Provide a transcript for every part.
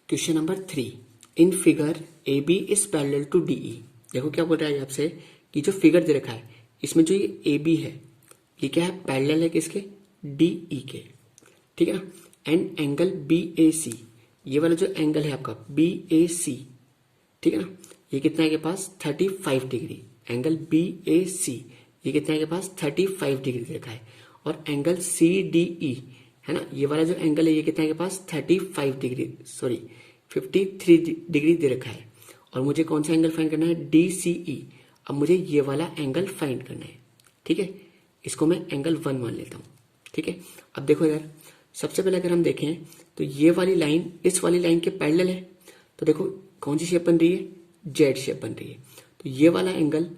Question number 3, in figure A B is parallel to D E. देखो क्या बोल रहा है आपसे कि जो फिगर दे रखा है इसमें जो ये ए बी है ये क्या है, पैरेलल है किसके, डी ई के, ठीक है ना। एंड एंगल बी ए सी, ये वाला जो एंगल है आपका बी ए सी, ठीक है ना, ये कितना है के पास 35 डिग्री। एंगल बी ए सी ये कितना है के पास 35 डिग्री दे रखा है। और एंगल सी डी ई है ना, ये वाला जो एंगल है ये कितना है के पास 35 डिग्री, सॉरी 53 डिग्री दे रखा है। और मुझे कौन सा एंगल फाइंड करना है, डी सी ई। अब मुझे ये वाला एंगल फाइंड करना है, ठीक है। इसको मैं एंगल 1 मान लेता हूँ, ठीक है। अब देखो यार, सबसे पहले अगर हम देखें तो ये वाली लाइन इस वाली लाइन के पैरेलल है, तो देखो कौन सी शेप बन रही है, जेड शेप बन रही है। तो ये वाला एंगल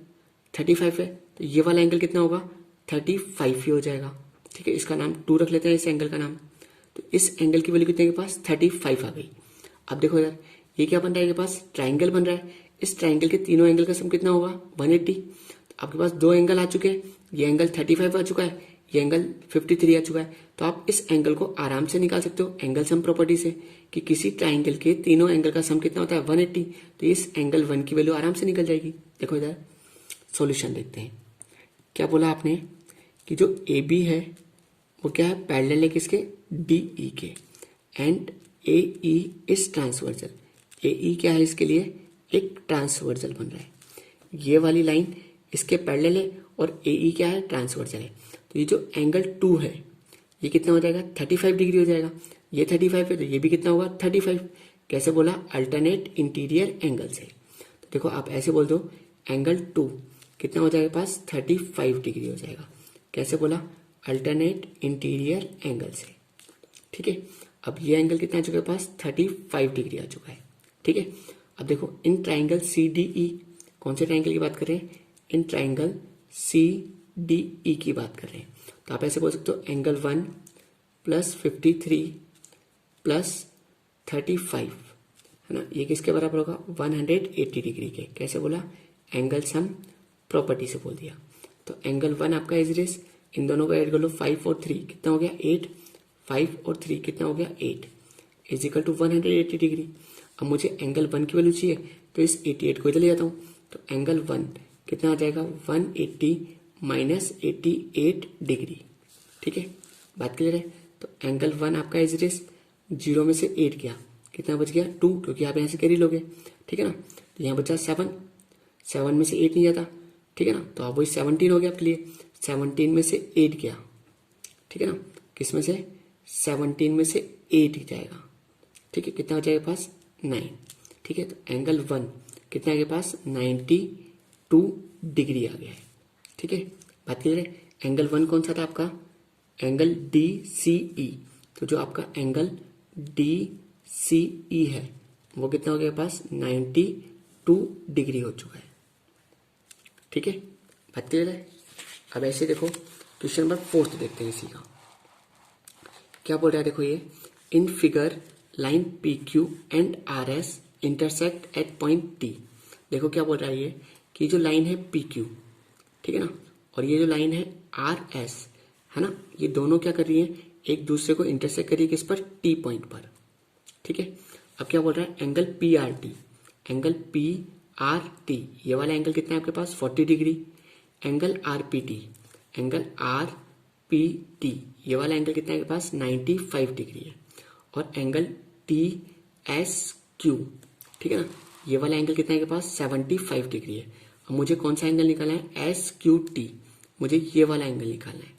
35 है, तो ये वाला एंगल कितना होगा 35 ही हो जाएगा, ठीक है। इसका नाम 2 रख लेते हैं, इस एंगल का नाम। तो इस एंगल की वैल्यू कितने के पास 35 आ गई। अब देखो यार, ये क्या बन रहा है, के पास ट्राइंगल बन रहा है। इस ट्राइंगल के तीनों एंगल का सम कितना होगा 180। तो आपके पास 2 एंगल आ चुके हैं, ये एंगल 35 आ चुका है, ये एंगल 53 आ चुका है। तो आप इस एंगल को आराम से निकाल सकते हो एंगल सम प्रॉपर्टी से कि किसी ट्राइंगल के तीनों एंगल का सम कितना होता है 180। तो इस एंगल 1 की वैल्यू आराम से निकल जाएगी। देखो इधर सॉल्यूशन देखते हैं। क्या बोला आपने कि जो ए बी है वो क्या है, पैरेलल है किसके, डी ई के। And A E is transversal. A E क्या है, इसके लिए एक ट्रांसवर्सल बन रहा है। ये वाली लाइन इसके पैरेलल है और ए ई क्या है, ट्रांसवर्सल है। तो ये जो एंगल 2 है ये कितना हो जाएगा 35 डिग्री हो जाएगा। ये 35 है तो ये भी कितना होगा 35। कैसे बोला, अल्टरनेट इंटीरियर एंगल से। तो देखो आप ऐसे बोल दो, एंगल 2 कितना हो जाएगा पास 35 डिग्री हो जाएगा। कैसे बोला, अल्टरनेट इंटीरियर एंगल से, ठीक है। अब ये एंगल कितना आ चुका है पास 35 डिग्री आ चुका है, ठीक है। अब देखो in triangle C D E, कौन से ट्राइंगल की बात कर रहे हैं, in triangle C D E की बात कर रहे हैं। तो आप ऐसे बोल सकते हो एंगल 1 प्लस 53 प्लस 35 है ना, ये किसके बराबर होगा 180 डिग्री के। कैसे बोला, एंगल सम प्रॉपर्टी से बोल दिया। तो एंगल 1 आपका इज दिस, इन दोनों को ऐड कर लो, 5 और 3 कितना हो गया 8, 5 और 3 कितना हो गया 8 इज इक्वल टू 180 डिग्री। अब मुझे एंगल 1 की वैल्यू चाहिए, तो इस 88 को इधर ले जाता हूँ। तो एंगल 1 कितना आ जाएगा 180 माइनस 88 डिग्री, ठीक है। बात क्लियर है। तो एंगल 1 आपका इज दिस, 0 में से 8 गया, कितना बच गया 2, क्योंकि आप यहाँ से कैरी लोगे, ठीक है ना। तो यहाँ बचा 7, 7 में से 8 नहीं जाता, ठीक है ना। तो आप वही 17 हो गया आपके लिए, 17 में से 8 गया, ठीक है ना। किस में से 17 में से 8 जाएगा, ठीक है। कितना हो जाएगा पास 9, ठीक है। तो एंगल 1 कितना के पास 92 डिग्री आ गया है, ठीक है। बात क्लियर है। एंगल 1 कौन सा था आपका, एंगल डी सी ई। तो जो आपका एंगल डी सी ई है वो कितना हो गया पास 92 डिग्री हो चुका है, ठीक है। बात क्लियर है। अब ऐसे देखो क्वेश्चन नंबर 4 देखते हैं इसी का। क्या बोल रहा है, देखो ये in figure line P Q and R S intersect at point T. देखो क्या बोल रहा है ये कि जो लाइन है पी क्यू, ठीक है ना, और ये जो लाइन है आर एस है ना, ये दोनों क्या कर रही है, एक दूसरे को इंटरसेक्ट कर रही है किस पर, टी पॉइंट पर, ठीक है। अब क्या बोल रहा है, angle P R T, angle P R T ये वाला एंगल कितना है आपके पास 40 degree. Angle R P T, angle R P T ये वाला एंगल कितना है आपके पास 95 डिग्री है। और एंगल टी एस क्यू, ठीक है ना, ये वाला एंगल कितना है आपके पास 75 डिग्री है। अब मुझे कौन सा एंगल निकालना है, एस क्यू टी, मुझे ये वाला एंगल निकालना है,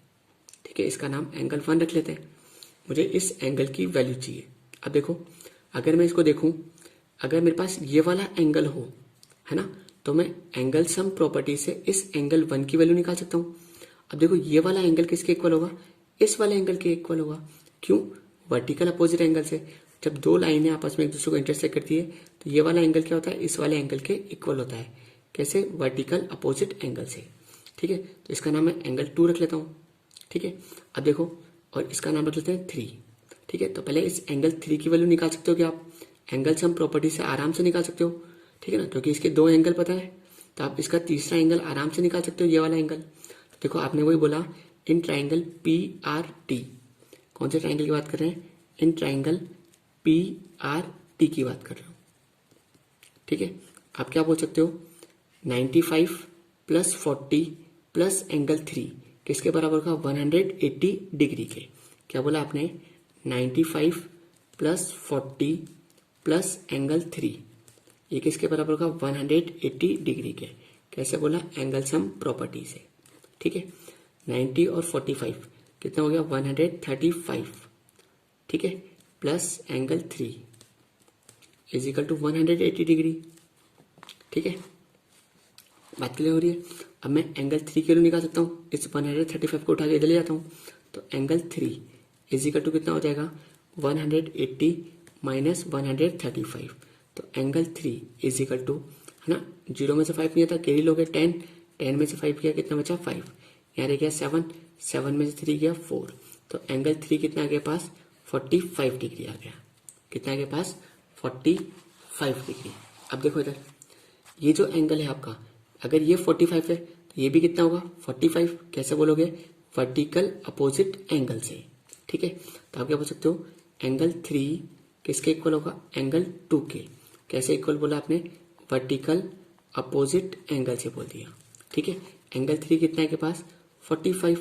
ठीक है। इसका नाम एंगल 1 रख लेते हैं। मुझे इस एंगल की वैल्यू चाहिए। अब देखो अगर मैं इसको देखूं, अगर मेरे पास ये वाला एंगल हो है ना, तो मैं एंगल सम प्रॉपर्टी से इस एंगल 1 की वैल्यू निकाल सकता हूँ। अब देखो ये वाला एंगल किसके इक्वल होगा, इस वाले एंगल के इक्वल होगा। क्यों, वर्टिकल अपोजिट एंगल से। जब दो लाइनें आपस में एक दूसरे को इंटरसेक्ट करती है तो ये वाला एंगल क्या होता है, इस वाले एंगल के इक्वल होता है। कैसे, वर्टिकल अपोजिट एंगल से, ठीक है। तो इसका नाम मैं एंगल 2 रख लेता हूँ, ठीक है। अब देखो, और इसका नाम रख लेते हैं 3, ठीक है। तो पहले इस एंगल 3 की वैल्यू निकाल सकते हो कि आप एंगल सम प्रॉपर्टी से आराम से निकाल सकते हो, ठीक है ना, क्योंकि इसके 2 एंगल पता है। तो आप इसका तीसरा एंगल आराम से निकाल सकते हो, ये वाला एंगल। तो देखो आपने वही बोला, in triangle P R T, कौन से ट्राइंगल की बात कर रहे हैं, इन ट्राइंगल पी आर टी की बात कर रहा हूँ, ठीक है। आप क्या बोल सकते हो, 95 प्लस 40 प्लस एंगल 3 किसके बराबर का, 180 डिग्री के। क्या बोला आपने, 95 प्लस 40 प्लस एंगल 3 ये किसके बराबर का, 180 डिग्री के। कैसे बोला, एंगल सम प्रॉपर्टी से, ठीक है। 90 और 45 कितना हो गया, 135, ठीक है, plus angle 3 is equal to 180 degree, ठीक है। बात क्लियर हो रही है। अब मैं एंगल 3 के लिए निकाल सकता हूँ, इस 135 को उठा के इधर ले जाता हूँ, तो एंगल 3 इज इक्वल टू कितना हो जाएगा, 180 माइनस 135, तो एंगल 3 इज इक्वल टू, है ना, 0 में से 5 नहीं आता, कैरी लोगे 10, 10 में से 5 किया कितना बचा, 5, यहाँ रह गया 7, 7 में से 3 गया 4, तो एंगल 3 कितना आ गया पास, 45 डिग्री आ गया। कितना आ गया पास, 45 डिग्री। अब देखो इधर, ये जो एंगल है आपका, अगर ये 45 है तो ये भी कितना होगा, 45। कैसे बोलोगे, वर्टिकल अपोजिट एंगल से, ठीक है। तो आप क्या बोल सकते हो, एंगल 3 किसके इक्वल होगा, एंगल 2 के। कैसे इक्वल बोला आपने, वर्टिकल अपोजिट एंगल से बोल दिया, ठीक है। एंगल 3 कितना है के पास, 45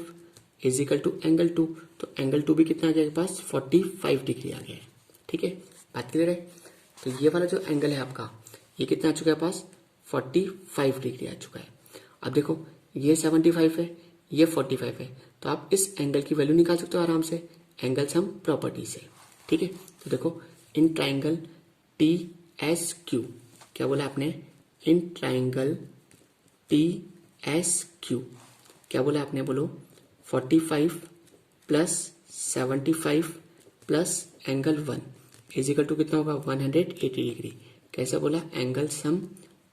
इज इक्वल टू एंगल 2, तो एंगल 2 भी कितना आ गया के पास, 45 डिग्री आ गया है, ठीक है। बात क्लियर है। तो ये वाला जो एंगल है आपका, ये कितना आ चुका है पास, 45 डिग्री आ चुका है। अब देखो, ये 75 है, ये 45 है, तो आप इस एंगल की वैल्यू निकाल सकते हो आराम से, एंगल सम प्रॉपर्टी से, ठीक है। तो देखो, in triangle T S Q, क्या बोला आपने, in triangle T S Q, क्या बोला आपने, बोलो, 45 plus 75 plus angle 1 is equal to कितना होगा, 180 डिग्री। कैसे बोला, एंगल सम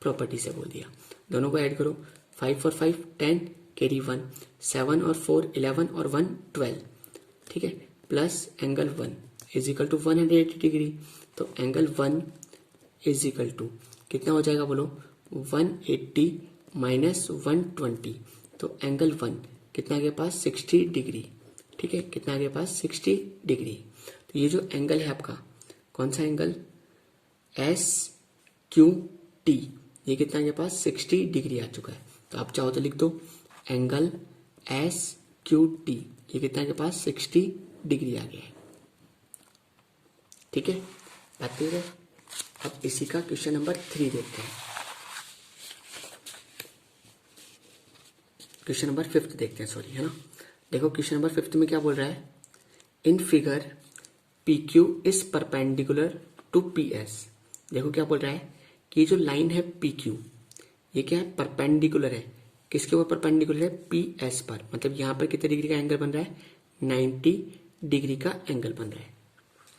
प्रॉपर्टी से बोल दिया। दोनों को ऐड करो, 5 और 5 10, कैरी 1, 7 और 4 11 और 1 12, ठीक है, plus angle 1 is equal to 180 degree. तो एंगल 1 इज इक्वल टू कितना हो जाएगा, बोलो, 180 माइनस 120, तो एंगल 1 कितना आ गया पास, 60 डिग्री, ठीक है। कितना आ गया पास, 60 डिग्री। तो ये जो एंगल है आपका, कौन सा एंगल, एस क्यू टी, ये कितना आ गया पास, 60 डिग्री आ चुका है। तो आप चाहो तो लिख दो, एंगल एस क्यू टी, ये कितना आ गया पास, 60 डिग्री आ गया है, ठीक है। बात क्लियर है। अब इसी का क्वेश्चन नंबर 3 देखते हैं, क्वेश्चन नंबर 5 देखते हैं, सॉरी, है ना। देखो क्वेश्चन नंबर 5 में क्या बोल रहा है, in figure P Q is perpendicular to P S. देखो क्या बोल रहा है कि ये जो लाइन है पी क्यू, ये क्या है, परपेंडिकुलर है, किसके ऊपर परपेंडिकुलर है, पी एस पर। मतलब यहाँ पर कितने डिग्री का एंगल बन रहा है, 90 डिग्री का एंगल बन रहा है,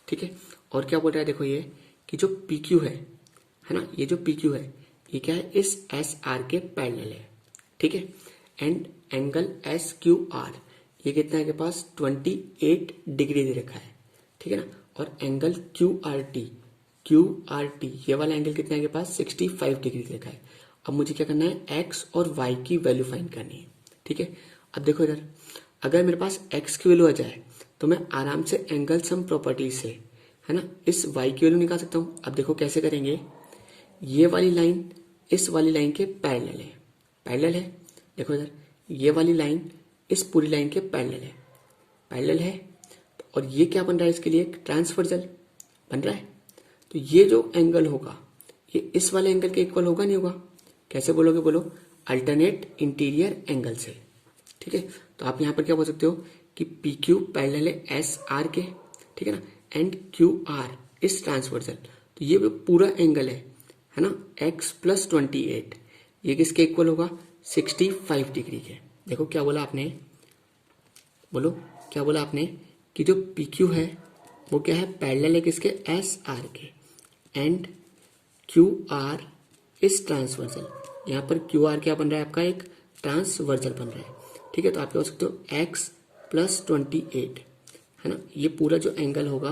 ठीक है। और क्या बोल रहा है, देखो ये कि जो पी क्यू है ना, ये जो पी क्यू है, ये क्या है, इस एस आर के पैरेलल है, ठीक है। And angle S Q R, ये कितना है के पास, 28 डिग्री दे रखा है, ठीक है ना। और एंगल क्यू आर टी, ये वाला एंगल कितना है के पास, 65 डिग्री दे रखा है। अब मुझे क्या करना है, एक्स और वाई की वैल्यू फाइंड करनी है, ठीक है। अब देखो इधर, अगर मेरे पास एक्स की वैल्यू आ जाए तो मैं आराम से एंगल सम प्रॉपर्टी से, है ना, इस वाई की वैल्यू निकाल सकता हूँ। अब देखो कैसे करेंगे, ये वाली लाइन इस वाली लाइन के पैरेलल है, पैरेलल है। देखो इधर, ये वाली लाइन इस पूरी लाइन के पैरेलल है, पैरेलल है। और ये क्या बन रहा है, इसके लिए एक ट्रांसवर्सल बन रहा है। तो ये जो एंगल होगा, ये इस वाले एंगल के इक्वल होगा, नहीं होगा। कैसे बोलोगे, बोलो, अल्टरनेट इंटीरियर एंगल से, ठीक है। तो आप यहाँ पर क्या बोल सकते हो कि पी क्यू पैरेलल है एस आर के, ठीक है ना, एंड क्यू आर इस ट्रांसवर्सल। तो ये पूरा एंगल है ना, एक्स प्लस 28, ये किसके इक्वल होगा, 65 डिग्री के। देखो क्या बोला आपने, बोलो क्या बोला आपने, कि जो पी क्यू है वो क्या है, पैरेलल है किसके, एस आर के, एंड क्यू आर इस ट्रांसवर्सल। यहाँ पर क्यू आर क्या बन रहा है आपका, एक ट्रांसवर्सल बन रहा है, ठीक है। तो आप क्या हो सकते हो, एक्स प्लस 28, है ना, ये पूरा जो एंगल होगा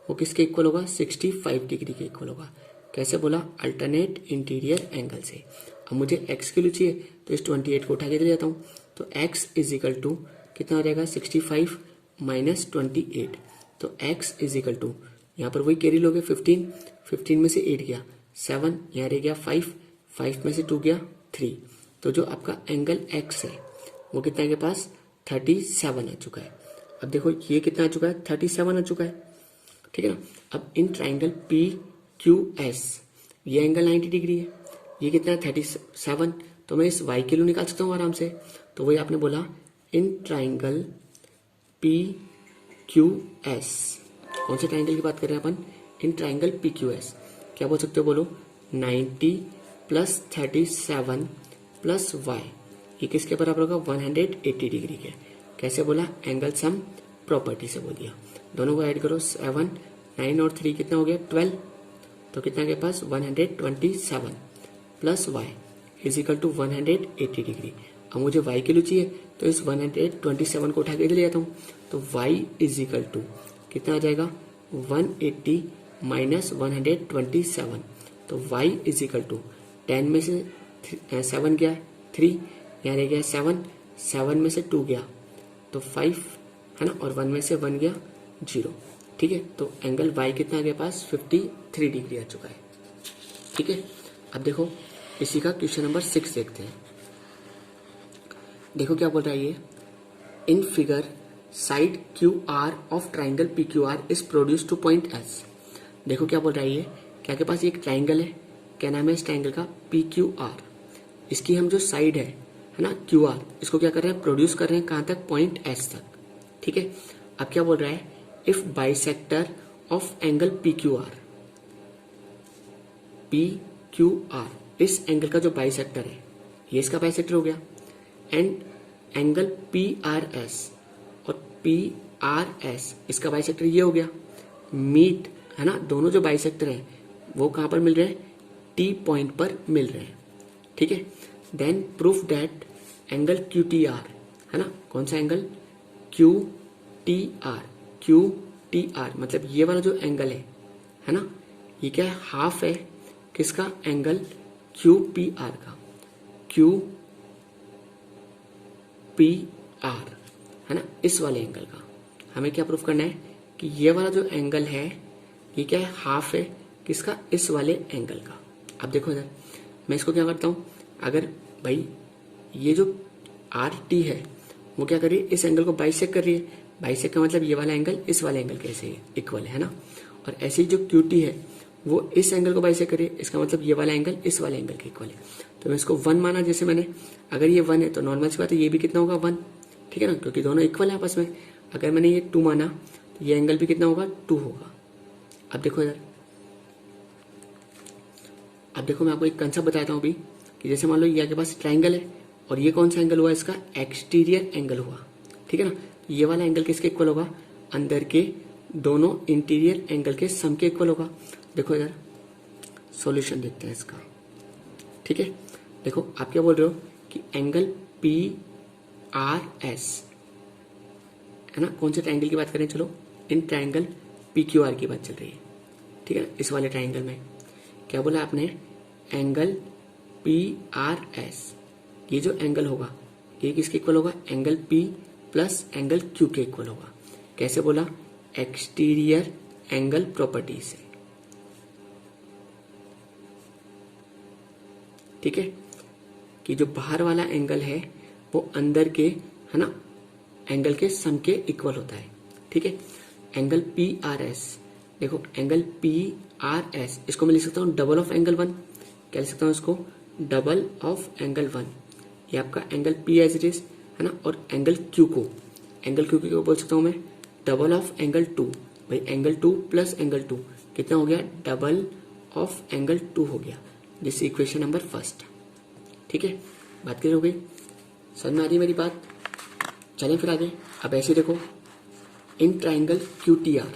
वो किसके इक्वल होगा, 65 डिग्री के इक्वल होगा। कैसे बोला, अल्टरनेट इंटीरियर एंगल से। अब मुझे एक्स की वैल्यू चाहिए, तो इस 28 को उठा के ले जाता हूँ, तो एक्स इज इक्वल टू कितना हो जाएगा, 65 माइनस 28, तो एक्स इज इक्वल टू यहाँ पर वही कैरी लोगे 15, 15 में से 8 गया 7, यहाँ रह गया 5, 5 में से 2 गया 3। तो जो आपका एंगल एक्स है वो कितना के पास 37 आ चुका है। अब देखो ये कितना आ चुका है 37 आ चुका है, ठीक है ना। अब इन ट्राइंगल पी क्यू एस ये एंगल 90 डिग्री है, ये कितना है 37, तो मैं इस वाई के लिए निकाल सकता हूँ आराम से। तो वही आपने बोला in triangle P Q S, कौन से ट्राइंगल की बात कर रहे हैं अपन, in triangle P Q S, क्या बोल सकते हो बोलो 90 प्लस 37 प्लस वाई, ये किसके बराबर होगा 180 डिग्री के। कैसे बोला एंगल सम प्रॉपर्टी से बोल दिया। दोनों को ऐड करो 7, 9 और 3 कितना हो गया 12, तो कितना के पास 127 plus Y is equal to 180 degree. अब मुझे y की वैल्यू चाहिए तो इस 127 को उठा के इधर ले आता हूँ, तो y इज इक्वल टू कितना आ जाएगा 180 माइनस 127, तो y इज इक्वल टू 10 में से 7 गया 3, यहाँ रह गया 7, 7 में से 2 गया तो 5 है ना, और 1 में से 1 गया 0, ठीक है। तो एंगल y कितना आ गया पास 53 डिग्री आ चुका है, ठीक है। अब देखो इसी का क्वेश्चन नंबर 6 देखते हैं। देखो क्या बोल रहा है ये, in figure side Q R of triangle P Q R is produce two point S. देखो क्या बोल रहा है ये, क्या के पास एक ट्राइंगल है, क्या नाम है इस ट्राइंगल का पी क्यू आर, इसकी हम जो साइड है ना क्यू आर, इसको क्या कर रहे हैं प्रोड्यूस कर रहे हैं कहाँ तक पॉइंट एस तक, ठीक है। अब क्या बोल रहा है if bisector of angle P Q R, P Q R इस एंगल का जो बाइसेक्टर है ये इसका बाइसेक्टर हो गया, and angle P R S और पी आर एस इसका बाइसेक्टर ये हो गया, मीट है ना, दोनों जो बाइसेक्टर हैं वो कहाँ पर मिल रहे हैं टी पॉइंट पर मिल रहे हैं, ठीक है। Then proof that angle Q T R है ना, कौन सा angle Q T R, Q T R मतलब ये वाला जो एंगल है ना, ये क्या है हाफ है किसका एंगल क्यू पी आर का, क्यू पी आर है ना, इस वाले एंगल का। हमें क्या प्रूफ करना है कि ये वाला जो एंगल है ये क्या है हाफ है किसका इस वाले एंगल का। अब देखो इधर मैं इसको क्या करता हूँ, अगर भाई ये जो आर टी है वो क्या कर रही है इस एंगल को बाइसेक्ट कर रही है, बाइसेक्ट का मतलब ये वाला एंगल इस वाले एंगल के ऐसे इक्वल है ना, और ऐसे ही जो क्यू टी है वो इस एंगल को बाइसेक्ट कर रही है, इसका मतलब ये वाला एंगल इस वाले एंगल के इक्वल है। तो मैं इसको 1 माना, जैसे मैंने अगर ये 1 है तो नॉर्मल सी बात है ये भी कितना होगा 1, ठीक है ना, क्योंकि दोनों इक्वल है आपस में। अगर मैंने ये 2 माना तो ये एंगल भी कितना होगा 2 होगा। अब देखो इधर, अब देखो मैं आपको एक कंसेप्ट बताता हूँ अभी कि जैसे मान लो ये आपके पास ट्राइंगल है और ये कौन सा एंगल हुआ इसका एक्सटीरियर एंगल हुआ, ठीक है ना। ये वाला एंगल किसके इक्वल होगा अंदर के दोनों इंटीरियर एंगल के सम के इक्वल होगा। देखो इधर सॉल्यूशन देखते हैं इसका, ठीक है। देखो आप क्या बोल रहे हो कि एंगल पी आर एस है ना, कौन से ट्राइंगल की बात करें, चलो इन ट्राइंगल पी क्यू आर की बात चल रही है, ठीक है ना। इस वाले ट्राइंगल में क्या बोला आपने एंगल पी आर एस, ये जो एंगल होगा ये किसके इक्वल होगा angle P plus angle Q के इक्वल होगा। कैसे बोला एक्सटीरियर एंगल प्रॉपर्टी से, ठीक है, कि जो बाहर वाला एंगल है वो अंदर के है ना एंगल के सम के इक्वल होता है, ठीक है। एंगल पी आर एस, देखो एंगल पी आर एस इसको मैं लिख सकता हूँ डबल ऑफ एंगल 1, क्या लिख सकता हूँ इसको डबल ऑफ एंगल 1, ये आपका angle P as it is है ना, और एंगल क्यू को बोल सकता हूँ मैं डबल ऑफ एंगल 2, भाई एंगल 2 प्लस एंगल 2 कितना हो गया डबल ऑफ एंगल 2 हो गया, दिस इक्वेशन नंबर फर्स्ट, ठीक है। बात क्लियर हो गई, समझ में आ रही है मेरी बात। चलें फिर आगे। अब ऐसे देखो in triangle Q T are,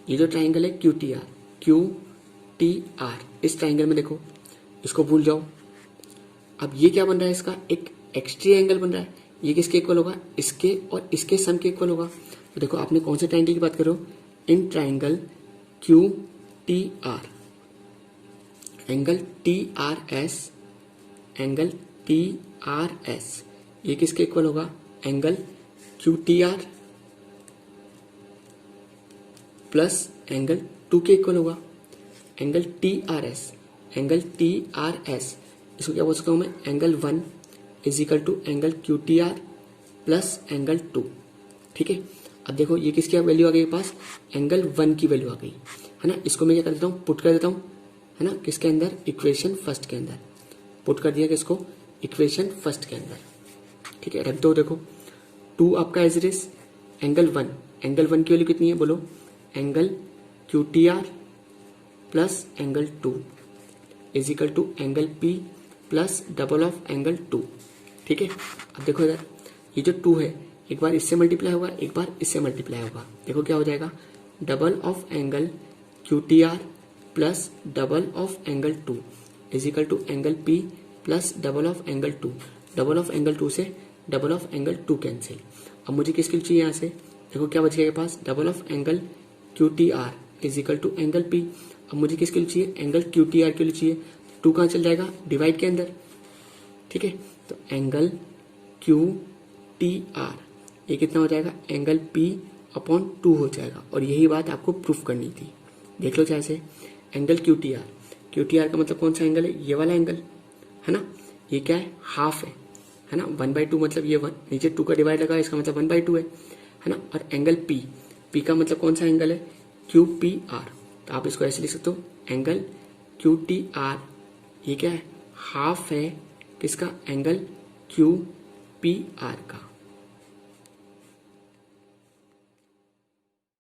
ये जो ट्राइंगल है क्यू टी आर इस ट्राइंगल में देखो इसको भूल जाओ। अब ये क्या बन रहा है इसका एक एक्सट्री एंगल बन रहा है, ये किसके इक्वल होगा इसके और इसके सम के इक्वल होगा। तो देखो आपने कौन से ट्राइंगल की बात करो in triangle Q T are, angle T R S, angle T R S ये किसके इक्वल होगा angle Q T are plus angle 2 के इक्वल होगा। एंगल TRS, एंगल TRS इसको क्या बोल सकता हूँ मैं, angle 1 is equal to angle QTR plus angle 2। ठीक है, अब देखो ये किसकी वैल्यू आ गई पास, एंगल 1 की वैल्यू आ गई है ना। इसको मैं क्या कर देता हूँ, पुट कर देता हूँ है ना, किसके अंदर, इक्वेशन फर्स्ट के अंदर पुट कर दिया किसको, इक्वेशन फर्स्ट के अंदर। ठीक है, रख दो। देखो 2 आपका as it is, angle 1, angle 1 की वैल्यू कितनी है बोलो, angle QTR plus angle 2 is equal to angle P plus double of angle 2। ठीक है, अब देखो इधर ये जो 2 है एक बार इससे मल्टीप्लाई होगा, एक बार इससे मल्टीप्लाई होगा। देखो क्या हो जाएगा, double of angle QTR plus double of angle 2 is equal to angle P plus double of angle 2। Double of angle 2 से डबल ऑफ एंगल 2 कैंसिल। अब मुझे किसके लिए चाहिए यहाँ से, देखो क्या बच गया के पास, double of angle QTR is equal to angle P। अब मुझे किसके लिए चाहिए, एंगल QTR के लिए चाहिए। 2 कहाँ चल जाएगा, डिवाइड के अंदर। ठीक है, तो एंगल QTR ये कितना हो जाएगा, एंगल P अपॉन 2 हो जाएगा। और यही बात आपको प्रूफ करनी थी। देख लो चाहे से, एंगल QTR, QTR का मतलब कौन सा एंगल है, ये वाला एंगल है ना। ये क्या है, हाफ है ना। 1/2 मतलब ये 1, नीचे 2 का डिवाइड लगा, इसका मतलब 1/2 है ना। और एंगल P का मतलब कौन सा एंगल है, QPR। तो आप इसको ऐसे लिख सकते हो, एंगल QTR ये क्या है, हाफ है किसका, एंगल QPR का।